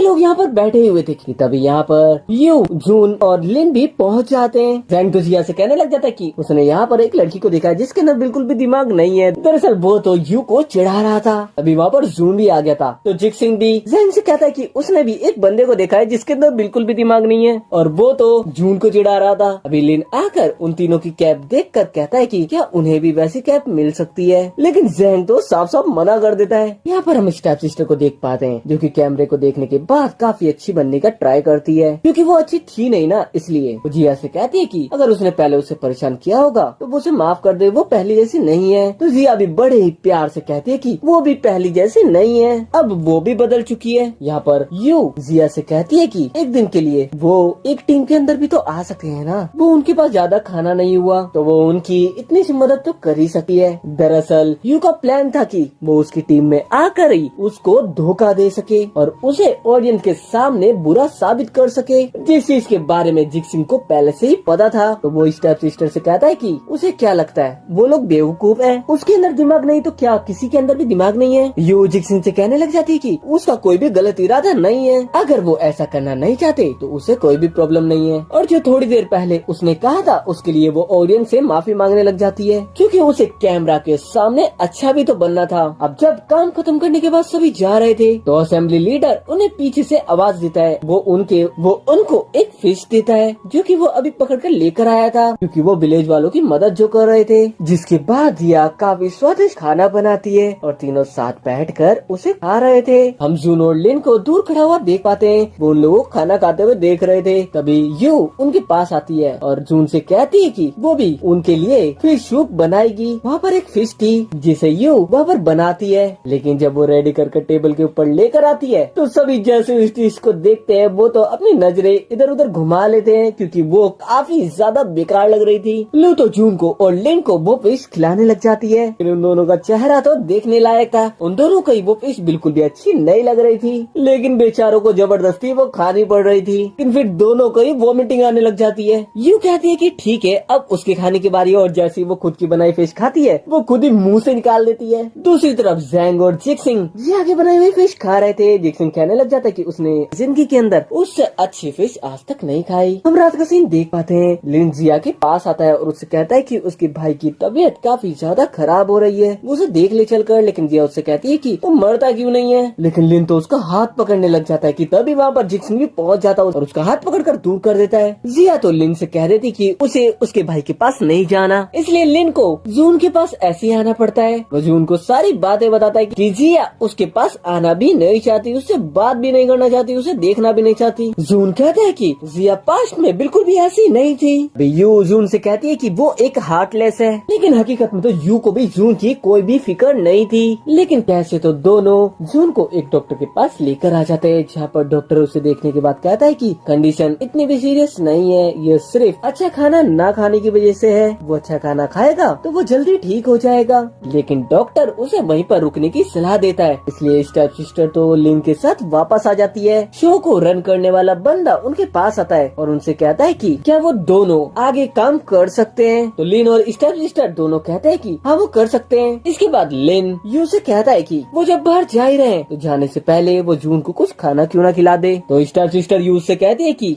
लोग यहाँ पर बैठे हुए थे कि तभी यहाँ पर यू, जून और लिन भी पहुँच जाते हैं। जैंग तो जिया से कहने लग जाता है कि उसने यहाँ पर एक लड़की को देखा है जिसके अंदर बिल्कुल भी दिमाग नहीं है। दरअसल वो तो यू को चिढ़ा रहा था। अभी वहाँ पर जून भी आ गया था तो जिक्सिन भी जैंग से कहता है कि उसने भी एक बंदे को देखा है जिसके अंदर बिल्कुल भी दिमाग नहीं है और वो तो जून को चिढ़ा रहा था। अभी लिन आकर उन तीनों की कैप देखकर कहता है कि क्या उन्हें भी वैसी कैप मिल सकती है, लेकिन जैंग तो साफ साफ मना कर देता है। यहाँ पर हम स्टेप सिस्टर को देख पाते हैं जो कि कैमरे को देखने के बाद काफी अच्छी बनने का ट्राई करती है क्योंकि वो अच्छी थी नहीं ना, इसलिए वो जिया से कहती है कि अगर उसने पहले उसे परेशान किया होगा तो वो उसे माफ कर दे, वो पहली जैसी नहीं है। तो जिया भी बड़े ही प्यार से कहती है कि वो भी पहली जैसी नहीं है, अब वो भी बदल चुकी है। यहाँ पर यू जिया से कहती है कि एक दिन के लिए वो एक टीम के अंदर भी तो आ सकते हैं ना, वो उनके पास ज्यादा खाना नहीं हुआ तो वो उनकी इतनी सी मदद तो कर ही सकती है। दरअसल यू का प्लान था कि वो उसकी टीम में आकर ही उसको धोखा दे सके और उसे ऑडियंस के सामने बुरा साबित कर सके, जिस चीज के बारे में जिक्सिन को पहले से ही पता था। तो वो स्टेप सिस्टर से कहता है कि उसे क्या लगता है वो लोग बेवकूफ है, उसके अंदर दिमाग नहीं तो क्या किसी के अंदर भी दिमाग नहीं है। यू जिक्सिन से कहने लग जाती है कि उसका कोई भी गलत इरादा नहीं है, अगर वो ऐसा करना नहीं चाहते तो उसे कोई भी प्रॉब्लम नहीं है। और जो थोड़ी देर पहले उसने कहा था उसके लिए वो ऑडियंस से माफी मांगने लग जाती है क्योंकि उसे कैमरा के सामने अच्छा भी तो बनना था। अब जब काम खत्म करने के बाद सभी जा रहे थे तो असेंबली लीडर उन्हें पीछे से आवाज देता है। वो उनको एक फिश देता है जो कि वो अभी पकड़ कर लेकर आया था क्योंकि वो विलेज वालों की मदद जो कर रहे थे। जिसके बाद जिया काफी स्वादिष्ट खाना बनाती है और तीनों साथ बैठकर उसे खा रहे थे। हम जून और लिन को दूर खड़ा हुआ देख पाते हैं, वो उन लोगों को खाना खाते हुए देख रहे थे। तभी यू उनके पास आती है और जून से कहती है कि वो भी उनके लिए फिश सूप बनाएगी। वहाँ पर एक फिश थी जिसे यू वहाँ पर बनाती है, लेकिन जब वो रेडी करके टेबल के ऊपर लेकर आती है तो सभी जैसे उस डिश को देखते हैं वो तो अपनी नजरें इधर उधर घुमा लेते हैं क्योंकि वो काफी ज्यादा बेकार लग रही थी। लू तो जून को और लिन को वो फिश खिलाने लग जाती है। फिर उन दोनों का चेहरा तो देखने लायक था, उन दोनों को वो फिश बिल्कुल भी अच्छी नहीं लग रही थी, लेकिन बेचारों को जबरदस्ती वो खानी पड़ रही थी। लेकिन फिर दोनों को ही वॉमिटिंग आने लग जाती है। यू कहती है कि ठीक है अब उसके खाने की बारी है और जैसे वो खुद की बनाई फिश खाती है वो खुद ही मुंह से निकाल देती है। दूसरी तरफ जैंग और जिक्सिन जिया के बनाई हुई फिश खा रहे थे। जिक्सिन कहने लग जाता है कि उसने जिंदगी के अंदर उससे अच्छी फिश आज तक नहीं खाई। हम रात का सीन देख पाते हैं। लिन जिया के पास आता है और उससे कहता है कि उसके भाई की तबीयत काफी ज्यादा खराब हो रही है, वो उसे देख ले चलकर। लेकिन जिया उससे कहती है कि वो मरता क्यों नहीं है, लेकिन लिन तो उसका हाथ पकड़ने लग जाता है कि तभी वहाँ पर जिक्सिन भी पहुँच जाता है और उसका हाथ पकड़कर दूर कर देता है। जिया तो लिन से कह रही थी कि उसे उसके भाई के पास नहीं जाना, इसलिए लिन को जून के पास ऐसे ही आना पड़ता है। वो जून को सारी बातें बताता है कि जिया उसके पास आना भी नहीं चाहती, उससे बात भी नहीं करना चाहती, उसे देखना भी नहीं चाहती। जून कहता है कि जिया पास्ट में बिल्कुल भी ऐसी नहीं थी। यू जून से कहती है कि वो एक हार्टलेस है, लेकिन हकीकत में तो यू को भी जून की कोई भी फिक्र नहीं थी। लेकिन कैसे तो दोनों जून को एक डॉक्टर के पास लेकर आ जाते हैं है जहाँ पर डॉक्टर उसे देखने के बाद कहता है कि कंडीशन इतनी भी सीरियस नहीं है, ये सिर्फ अच्छा खाना ना खाने की वजह से है। वो अच्छा खाना खाएगा तो वो जल्दी ठीक हो जाएगा। लेकिन डॉक्टर उसे वहीं पर रुकने की सलाह देता है। इसलिए स्टेप सिस्टर तो लिन के साथ वापस आ जाती है। शो को रन करने वाला बंदा उनके पास आता है और उनसे कहता है कि क्या वो दोनों आगे काम कर सकते हैं। तो लिन और स्टेप सिस्टर दोनों कहते हैं कि हाँ वो कर सकते हैं। इसके बाद लिन यू से कहता है कि वो जब बाहर जा ही रहे हैं तो जाने से पहले वो जून को कुछ खाना क्यों ना खिला दे। तो स्टेप सिस्टर यू से कहती है कि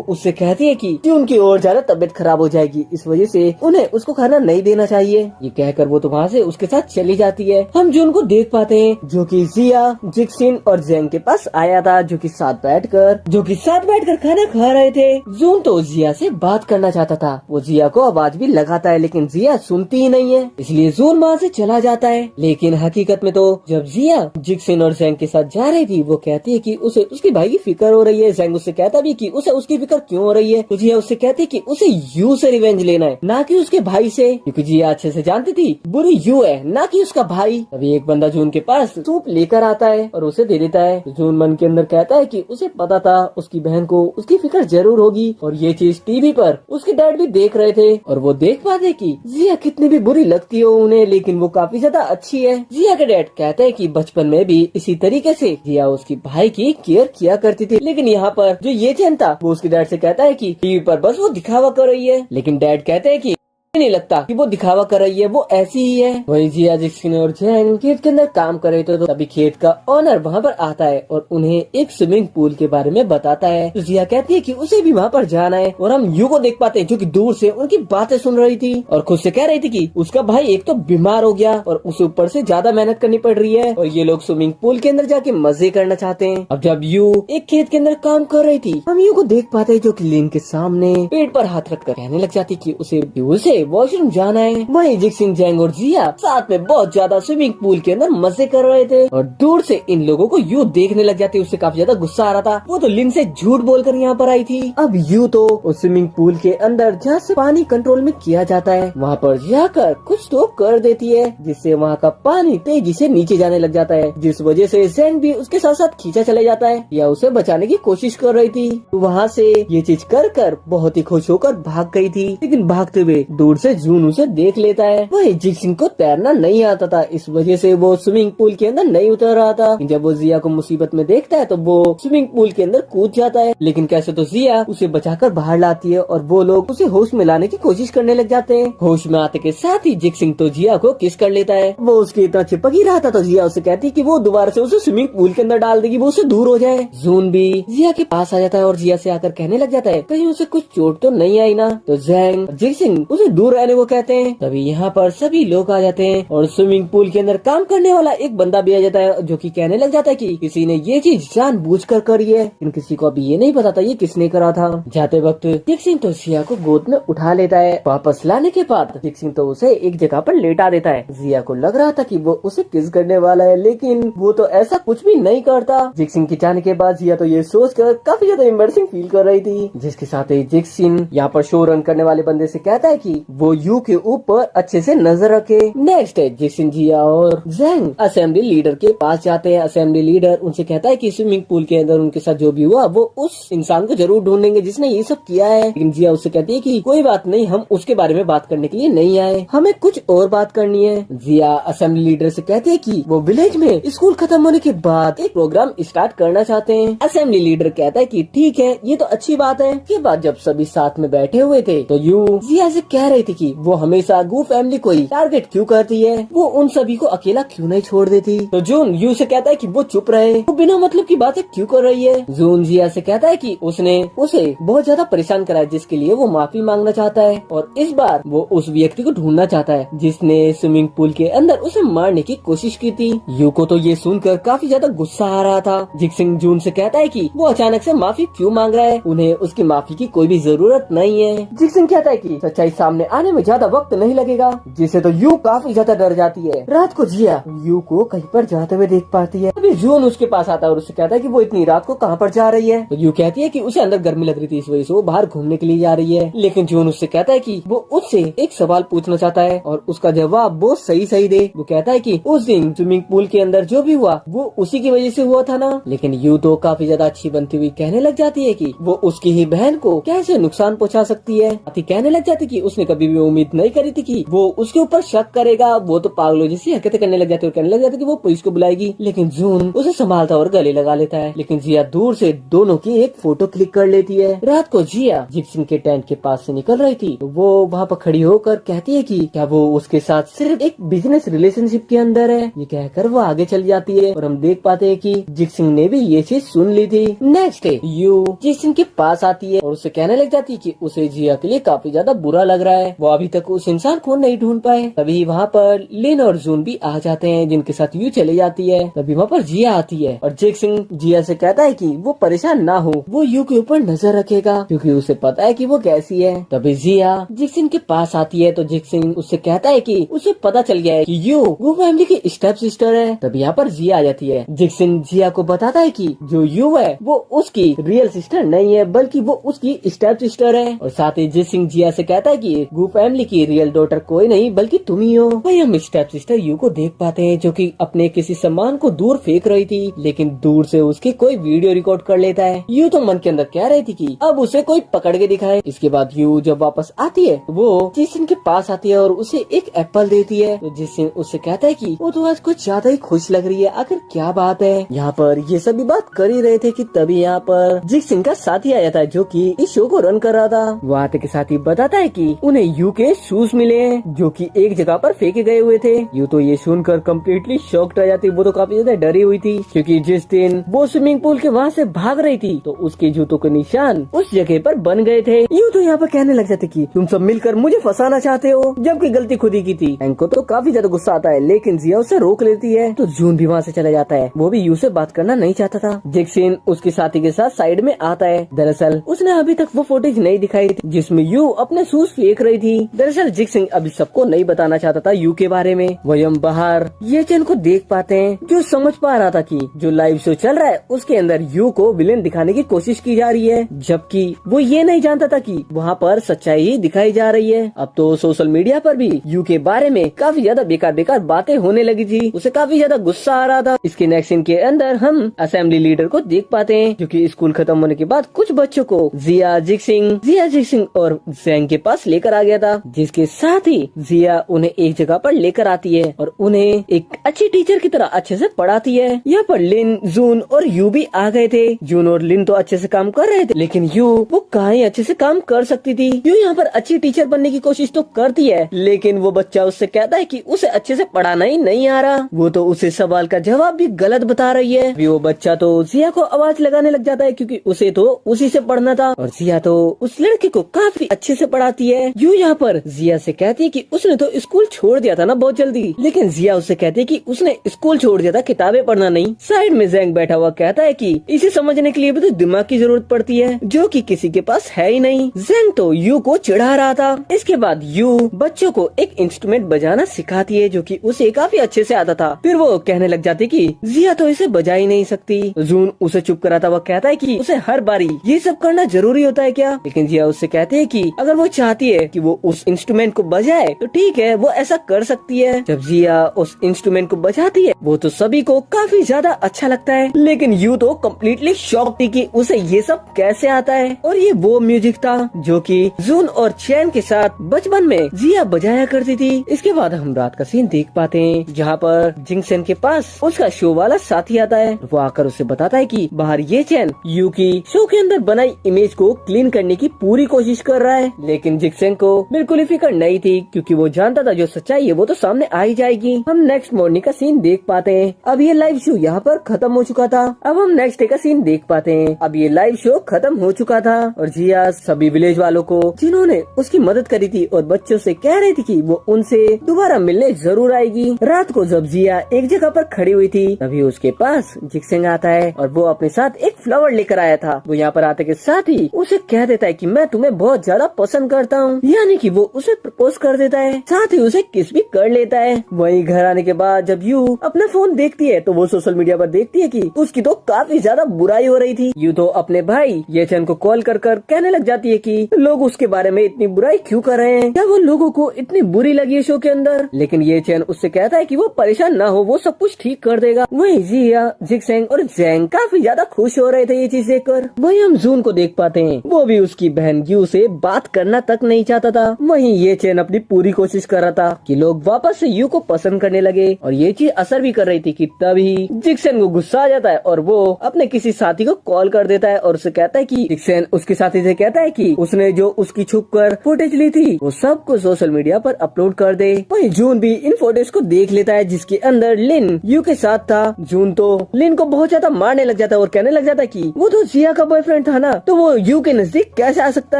उससे कहती है कि जून की और ज्यादा तबीयत खराब हो जाएगी, इस वजह से उन्हें उसको खाना नहीं देना चाहिए। ये कहकर वो तो वहाँ से उसके साथ चली जाती है। हम जून को देख पाते हैं जो कि जिया, जिक्सिन और जेंग के पास आया था, जो कि साथ बैठकर खाना खा रहे थे। जून तो जिया से बात करना चाहता था। वो जिया को आवाज भी लगाता है लेकिन जिया सुनती ही नहीं है, इसलिए जून वहाँ से चला जाता है। लेकिन हकीकत में तो जब जिया जिक्सिन और जेंग के साथ जा रही थी वो कहती है कि उसे उसके भाई की फिक्र हो रही है। जेंग उससे कहता भी कि उसे उसकी फिक्र क्यों हो रही है। तो जिया उससे कहती कि उसे यू से रिवेंज लेना है, ना कि उसके भाई से, क्योंकि जिया अच्छे से जानती थी बुरी यू है ना कि उसका भाई। तभी एक बंदा जून के पास सूप लेकर आता है और उसे दे देता है। जून मन के अंदर कहता है कि उसे पता था उसकी बहन को उसकी फिक्र जरूर होगी और ये चीज टीवी पर उसके डैड भी देख रहे थे और वो देख पाते कि जिया कितनी भी बुरी लगती हो उन्हें, लेकिन वो काफी ज्यादा अच्छी है। जिया के डैड कहते हैं कि बचपन में भी इसी तरीके से जिया उसकी भाई की केयर किया करती थी, लेकिन यहाँ पर जो ये चैन था वो उसके डैड से कहता है कि टीवी पर बस वो दिखावा कर रही है। लेकिन डैड कहते हैं कि नहीं लगता कि वो दिखावा कर रही है, वो ऐसी ही है। वही जिया, जिक्सिन और जेंग खेत के अंदर काम कर रहे थे तो तभी खेत का ओनर वहाँ पर आता है और उन्हें एक स्विमिंग पूल के बारे में बताता है। तो जिया कहती है कि उसे भी वहाँ पर जाना है और हम यू को देख पाते हैं जो कि दूर से उनकी बातें सुन रही थी और खुद से कह रही थी कि उसका भाई एक तो बीमार हो गया और उसे ऊपर से ज्यादा मेहनत करनी पड़ रही है और ये लोग स्विमिंग पूल के अंदर जाके मजे करना चाहते हैं। अब जब यू एक खेत के अंदर काम कर रही थी हम यू को देख पाते हैं जो कि लिन के सामने पेट पर हाथ रखकर कहने लग जाती कि उसे यू से वॉशरूम जाना है। वहीं जिक्सिन, जेंग और जिया साथ में बहुत ज्यादा स्विमिंग पूल के अंदर मजे कर रहे थे और दूर से इन लोगों को यू देखने लग जाती। उससे काफी ज्यादा गुस्सा आ रहा था। वो तो लिन से झूठ बोलकर यहाँ पर आई थी। अब यू तो उस स्विमिंग पूल के अंदर जहाँ से पानी कंट्रोल में किया जाता है वहाँ पर जाकर कुछ तो कर देती है जिससे वहाँ का पानी तेजी से नीचे जाने लग जाता है, जिस वजह से जेंग भी उसके साथ साथ खींचा चला जाता है या उसे बचाने की कोशिश कर रही थी। वहाँ से ये चीज कर बहुत ही खुश होकर भाग गई थी, लेकिन भागते हुए दूर से जून उसे देख लेता है। वही जिक्सिन को तैरना नहीं आता था, इस वजह से वो स्विमिंग पूल के अंदर नहीं उतर रहा था। जब वो जिया को मुसीबत में देखता है तो वो स्विमिंग पूल के अंदर कूद जाता है, लेकिन कैसे तो जिया उसे बचाकर बाहर लाती है और वो लोग उसे होश में लाने की कोशिश करने लग जाते हैं। होश में आते के साथ ही जिक्सिन तो जिया को किस कर लेता है। वो उसके इतना चिपक ही रहा था तो जिया उसे कहती है कि वो दोबारा से उसे स्विमिंग पूल के अंदर डाल देगी, वो उससे दूर हो जाए। जून भी जिया के पास आ जाता है और जिया से आकर कहने लग जाता है कहीं उसे कुछ चोट तो नहीं आई ना। तो जेंग, जिक्सिन उसे दूर रहने को कहते हैं। तभी यहाँ पर सभी लोग आ जाते हैं और स्विमिंग पूल के अंदर काम करने वाला एक बंदा भी आ जाता है जो कि कहने लग जाता है कि किसी ने ये चीज जानबूझकर करी है, लेकिन किसी को अभी ये नहीं पता था ये किसने करा था। जाते वक्त जिक्सिन तो जिया को गोद में उठा लेता है। वापस लाने के बाद जिक्सिन तो उसे एक जगह पर लेटा देता है। जिया को लग रहा था कि वो उसे किस करने वाला है, लेकिन वो तो ऐसा कुछ भी नहीं करता। जिक्सिन के जाने के बाद जिया तो ये सोचकर काफी ज्यादा एम्बैरेसिंग फील कर रही थी, जिसके साथ ही जिक्सिन यहाँ पर शो रन करने वाले बंदे से कहता है कि वो यू के ऊपर अच्छे से नजर रखे। नेक्स्ट है जिक्सिन, जिया और जेंग असेंबली लीडर के पास जाते हैं। असेंबली लीडर उनसे कहता है कि स्विमिंग पूल के अंदर उनके साथ जो भी हुआ वो उस इंसान को जरूर ढूंढेंगे जिसने ये सब किया है, लेकिन जिया उससे कहती है कि कोई बात नहीं, हम उसके बारे में बात करने के लिए नहीं आए, हमें कुछ और बात करनी है। जिया असेंबली लीडर से कहते हैं कि वो विलेज में स्कूल खत्म होने के बाद एक प्रोग्राम स्टार्ट करना चाहते हैं। असेंबली लीडर कहता है कि ठीक है, ये तो अच्छी बात है। के बाद जब सभी साथ में बैठे हुए थे तो यू जिया से कह रही थी कि वो हमेशा गू फैमिली को ही टारगेट क्यों करती है, वो उन सभी को अकेला क्यों नहीं छोड़ देती। तो जून यू से कहता है कि वो चुप रहे, वो बिना मतलब की बातें क्यों कर रही है। जून जिया से कहता है कि उसने उसे बहुत ज्यादा परेशान करा है, जिसके लिए वो माफी मांगना चाहता है और इस बार वो उस व्यक्ति को ढूंढना चाहता है जिसने स्विमिंग पूल के अंदर उसे मारने की कोशिश की थी। यू को तो ये सुनकर काफी ज्यादा गुस्सा आ रहा था। जिक्सिन जून से कहता है कि वो अचानक से माफी क्यों मांग रहा है, उन्हें उसकी माफी की कोई भी जरूरत नहीं है। जिक्सिन कहता है कि सच्चाई सामने सामने आने में ज्यादा वक्त नहीं लगेगा, जिससे तो यू काफी ज्यादा डर जाती है। रात को जिया यू को कहीं पर जाते हुए देख पाती है। अभी जून उसके पास आता है और उससे कहता है कि वो इतनी रात को कहाँ पर जा रही है। तो यू कहती है कि उसे अंदर गर्मी लग रही थी, इस वजह से वो बाहर घूमने के लिए जा रही है। लेकिन जून उससे कहता है कि वो उससे एक सवाल पूछना चाहता है और उसका जवाब वो सही दे। वो कहता है कि उस दिन स्विमिंग पूल के अंदर जो भी हुआ वो उसी की वजह से हुआ था ना। लेकिन यू तो काफी ज्यादा अच्छी बनती हुई कहने लग जाती है कि वो उसकी ही बहन को कैसे नुकसान पहुंचा सकती है। कहने लग जाती कि उसने कभी भी उम्मीद नहीं करी थी कि वो उसके ऊपर शक करेगा। वो तो पागलों जैसी हरकतें करने लग जाती है और कहने लग जाती कि वो पुलिस को बुलाएगी। लेकिन जून उसे संभालता और गले लगा लेता है। लेकिन जिया दूर से दोनों की एक फोटो क्लिक कर लेती है। रात को जिया जिक्सिन के टेंट के पास से निकल रही थी तो वो वहाँ पर खड़ी होकर कहती है कि क्या वो उसके साथ सिर्फ एक बिजनेस रिलेशनशिप के अंदर है। ये कहकर वो आगे चल जाती है और हम देख पाते हैं कि जिक्सिन ने भी ये चीज सुन ली थी। नेक्स्ट डे यू जिक्सिन के पास आती है और उससे कहने लग जाती है कि उसे जिया के लिए काफी ज्यादा बुरा लग रहा है, वो अभी तक उस इंसान को नहीं ढूंढ पाए। तभी वहाँ पर लिन और जून भी आ जाते हैं जिनके साथ यू चले जाती है। तभी वहाँ पर जिया आती है और जिक्सिन जिया से कहता है कि वो परेशान ना हो, वो यू के ऊपर नजर रखेगा क्योंकि उसे पता है कि वो कैसी है। तभी जिया जिक्सिन के पास आती है तो जिक्सिन उससे कहता है कि उसे पता चल गया है कि यू वो फैमिली की स्टेप सिस्टर है। तभी यहाँ पर जिया आ जाती है। जिक्सिन जिया को बताता है कि जो यू है वो उसकी रियल सिस्टर नहीं है बल्कि वो उसकी स्टेप सिस्टर है। और साथ ही जिक्सिन जिया से कहता है कि गू फैमिली की रियल डॉटर कोई नहीं बल्कि तुम ही हो। भाई हम स्टेप सिस्टर यू को देख पाते हैं जो कि अपने किसी सामान को दूर फेंक रही थी, लेकिन दूर से उसकी कोई वीडियो रिकॉर्ड कर लेता है। यू तो मन के अंदर कह रही थी कि अब उसे कोई पकड़ के दिखाए। इसके बाद यू जब वापस आती है वो जिक्सिन के पास आती है और उसे एक एप्पल देती है। तो जिक्सिन उससे कहता है कि वो तो आज कुछ ज्यादा ही खुश लग रही है, आखिर क्या बात है। यहाँ पर ये सभी बात कर ही रहे थे कि तभी यहाँ पर जिक्सिन का साथी आ जाता है जो कि इस शो को रन कर रहा था। वो आते के साथ ही बताता है कि उन्हें यू के शूज मिले हैं जो कि एक जगह पर फेंके गए हुए थे। यू तो ये सुनकर कम्प्लीटली शॉक्ड रह जाती। वो तो काफी ज्यादा डरी हुई थी क्योंकि जिस दिन वो स्विमिंग पूल के वहाँ से भाग रही थी तो उसके जूतों के निशान उस जगह पर बन गए थे। यू तो यहाँ पर कहने लग जाते कि तुम सब मिलकर मुझे फंसाना चाहते हो जबकि गलती खुद ही की थी। हैंक को तो काफी ज्यादा गुस्सा आता है लेकिन जिया उसे रोक लेती है। तो जून भी वहाँ से चला जाता है, वो भी यू से बात करना नहीं चाहता था। जिक्सिन उसके साथी के साथ साइड में आता है। दरअसल उसने अभी तक वो फुटेज नहीं दिखाई थी जिसमें यू अपने शूज फेंक रही थी। दरअसल जिक्सिन अभी सबको नहीं बताना चाहता था यू के बारे में। वही हम बाहर ये चैन को देख पाते हैं जो समझ पा रहा था कि जो लाइव शो चल रहा है उसके अंदर यू को विलेन दिखाने की कोशिश की जा रही है, जबकि वो ये नहीं जानता था कि वहाँ पर सच्चाई ही दिखाई जा रही है। अब तो सोशल मीडिया पर भी यू के बारे में काफी ज्यादा बेकार बातें होने लगी थी, उसे काफी ज्यादा गुस्सा आ रहा था। इसके नेक्स्ट सीन के अंदर हम असेंबली लीडर को देख पाते हैं क्योंकि स्कूल खत्म होने के बाद कुछ बच्चों को जिया जिक्सिन और जैंग के पास लेकर आ गया था, जिसके साथ ही जिया उन्हें एक जगह पर लेकर आती है और उन्हें एक अच्छी टीचर की तरह अच्छे से पढ़ाती है। यहाँ पर लिन, जून और यू भी आ गए थे। जून और लिन तो अच्छे से काम कर रहे थे लेकिन यू वो कहाँ ही अच्छे से काम कर सकती थी। यू यहाँ पर अच्छी टीचर बनने की कोशिश तो करती है लेकिन वो बच्चा उससे कहता है कि उसे अच्छे से पढ़ाना ही नहीं आ रहा। वो तो उसे सवाल का जवाब भी गलत बता रही है। वो बच्चा तो जिया को आवाज लगाने लग जाता है क्योंकि उसे तो उसी से पढ़ना था और जिया तो उस लड़के को काफी अच्छे से पढ़ाती है। यू यहाँ पर जिया से कहती है कि उसने तो स्कूल छोड़ दिया था ना बहुत जल्दी, लेकिन जिया उससे कहती है कि उसने स्कूल छोड़ दिया था, किताबें पढ़ना नहीं। साइड में जैंग बैठा हुआ कहता है कि इसे समझने के लिए भी तो दिमाग की जरूरत पड़ती है जो कि किसी के पास है ही नहीं। जैंग तो यू को चिढ़ा रहा था। इसके बाद यू बच्चों को एक इंस्ट्रूमेंट बजाना सिखाती है जो कि उसे काफी अच्छे से आता था। फिर वो कहने लग जाती कि जिया तो इसे बजा ही नहीं सकती। जून उसे चुप कराता हुआ कहता है कि उसे हर बारी ये सब करना जरूरी होता है क्या, लेकिन जिया उससे कहती है कि अगर वो चाहती है कि वो उस इंस्ट्रूमेंट को बजाए तो ठीक है, वो ऐसा कर सकती है। जब जिया उस इंस्ट्रूमेंट को बजाती है वो तो सभी को काफी ज्यादा अच्छा लगता है, लेकिन यू तो कम्प्लीटली शॉक थी कि उसे ये सब कैसे आता है। और ये वो म्यूजिक था जो कि जून और चैन के साथ बचपन में जिया बजाया करती थी। इसके बाद हम रात का सीन देख पाते हैं जहाँ पर जिंगसन के पास उसका शो वाला साथी आता है। वो आकर उसे बताता है कि बाहर ये चैन यू की शो के अंदर बनाई इमेज को क्लीन करने की पूरी कोशिश कर रहा है, लेकिन जिंगसन को बिल्कुल ही फिक्र नहीं थी क्योंकि वो जानता था जो सच्चाई है वो तो सामने आ ही जाएगी। हम नेक्स्ट मॉर्निंग का सीन देख पाते हैं। अब ये लाइव शो यहाँ पर खत्म हो चुका था। अब हम नेक्स्ट डे का सीन देख पाते हैं। अब ये लाइव शो खत्म हो चुका था और जिया सभी विलेज वालों को जिन्होंने उसकी मदद करी थी और बच्चों से कह रही थी कि वो उनसे दोबारा मिलने जरूर आएगी। रात को जब जिया एक जगह पर खड़ी हुई थी तभी उसके पास जिक्सिन आता है और वो अपने साथ एक फ्लावर लेकर आया था। वो यहाँ पर आते के साथ ही उसे कह देता है कि मैं तुम्हें बहुत ज्यादा पसंद करता हूँ। यानी कि वो उसे प्रपोज कर देता है, साथ ही उसे किस भी कर लेता है। वहीं घर आने के बाद जब यू अपना फोन देखती है तो वो सोशल मीडिया पर देखती है कि उसकी तो काफी ज्यादा बुराई हो रही थी। यू तो अपने भाई ये चैन को कॉल कर कहने लग जाती है कि लोग उसके बारे में इतनी बुराई क्यों कर रहे हैं, क्या वो लोगों को इतनी बुरी लगी है शो के अंदर। लेकिन ये चैन उससे कहता है कि वो परेशान ना हो, वो सब कुछ ठीक कर देगा। वहीं जिया, जिक्सेंग और जैंग काफी ज्यादा खुश हो रहे थे ये चीज देखकर। वहीं हम जून को देख पाते हैं, वो भी उसकी बहन यू से बात करना तक नहीं चाहता था। वहीं ये चैन अपनी पूरी कोशिश कर रहा था कि लोग वापस से यू को पसंद करने लगे, और ये चीज असर भी कर रही थी कि तभी जिक्सेन को गुस्सा आ जाता है और वो अपने किसी साथी को कॉल कर देता है और उसे कहता है कि जिक्सेन उसके साथी से कहता है कि उसने जो उसकी छुपकर फुटेज ली थी वो सब को सोशल मीडिया पर अपलोड कर दे। वहीं जून भी इन फोटोज को देख लेता है जिसके अंदर लिन यू के साथ था। जून तो लिन को बहुत ज्यादा मारने लग जाता है और कहने लग जाता है कि वो तो जिया का बॉयफ्रेंड था ना, तो वो यू के नजदीक कैसे आ सकता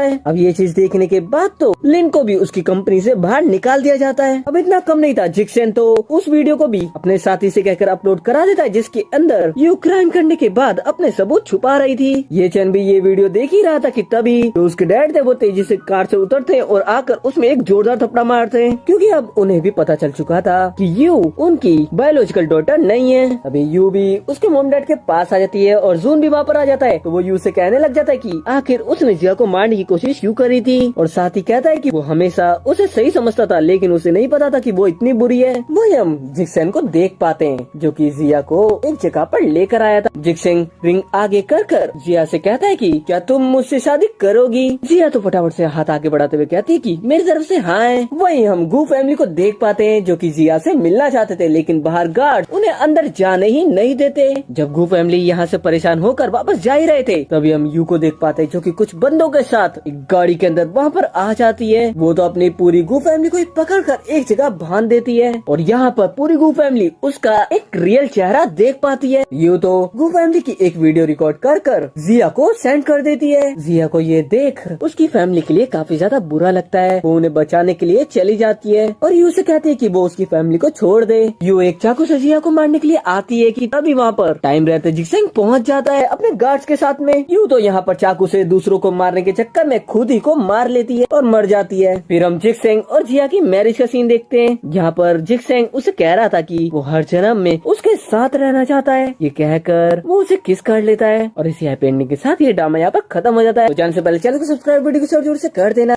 है। अब ये चीज देखने के बाद तो लिन को भी उसकी कंपनी से बाहर निकाल दिया जाता है। अब इतना कम नहीं था, जिक्सेन तो उस वीडियो को भी अपने साथी से कहकर अपलोड करा देता है जिसके अंदर यू क्राइम करने के बाद अपने सबूत छुपा रही थी। ये चैन भी ये वीडियो देख ही रहा था कि तभी जो उसके डैड थे वो तेजी से कार से उतरते और आकर उसमें एक जोरदार थप्पड़ मारते, क्योंकि अब उन्हें भी पता चल चुका था कि यू उनकी बायोलॉजिकल डॉटर नहीं है। अभी यू भी उसके मॉम डैड के पास आ जाती है और जून भी वहाँ पर आ जाता है, तो वो यू से कहने लग जाता है कि आखिर उसने जिया को मारने की कोशिश क्यों करी थी, और साथ ही कहता है कि वो हमेशा उसे सही समझता था लेकिन उसे नहीं पता था कि वो इतनी बुरी है। वही हम जिक्सेन को देख पाते हैं जो कि जिया को एक जगह पर लेकर आया था। जिक्सेन रिंग आगे कर जिया से कहता है कि क्या तुम मुझसे शादी करोगी। जिया तो फटाफट से हाथ आगे बढ़ाते हुए कहती है कि मेरी तरफ से हाँ है। वहीं हम गू फैमिली को देख पाते हैं जो कि जिया से मिलना चाहते थे लेकिन बाहर गार्ड उन्हें अंदर जाने ही नहीं देते। जब गू फैमिली यहाँ से परेशान होकर वापस जा ही रहे थे तभी हम यू को देख पाते हैं जो कि कुछ बंदों के साथ एक गाड़ी के अंदर वहाँ पर आ जाती है। वो तो अपनी पूरी गू फैमिली को पकड़ कर एक जगह बांध देती है और यहाँ पर पूरी गू फैमिली उसका एक रियल चेहरा देख पाती है। यू तो गू फैमिली की एक वीडियो रिकॉर्ड कर जिया को सेंड कर देती है। जिया को ये देख उसकी फैमिली के लिए काफी ज्यादा बुरा लगता है। वो उन्हें बचाने के लिए चली जाती है और यू से कहती है कि वो उसकी फैमिली को छोड़ दे। यू एक चाकू से जिया को मारने के लिए आती है कि तभी वहाँ पर टाइम रहते जिक्सेन पहुँच जाता है अपने गार्ड्स के साथ में। यू तो यहाँ पर चाकू से दूसरों को मारने के चक्कर में खुद ही को मार लेती है और मर जाती है। फिर हम जिक्सेन और जिया की मैरिज का सीन देखते हैं। यहाँ पर जिक्सेन उसे कह रहा था कि वो हर जन्म में उसके साथ रहना चाहता है। ये कहकर वो उसे किस कर लेता है और इसी हैप्पी एंडिंग के साथ ये ड्रामा यहाँ पर खत्म हो जाता है। तो जाने से पहले चैनल को सब्सक्राइब, वीडियो को जोर से कर देना।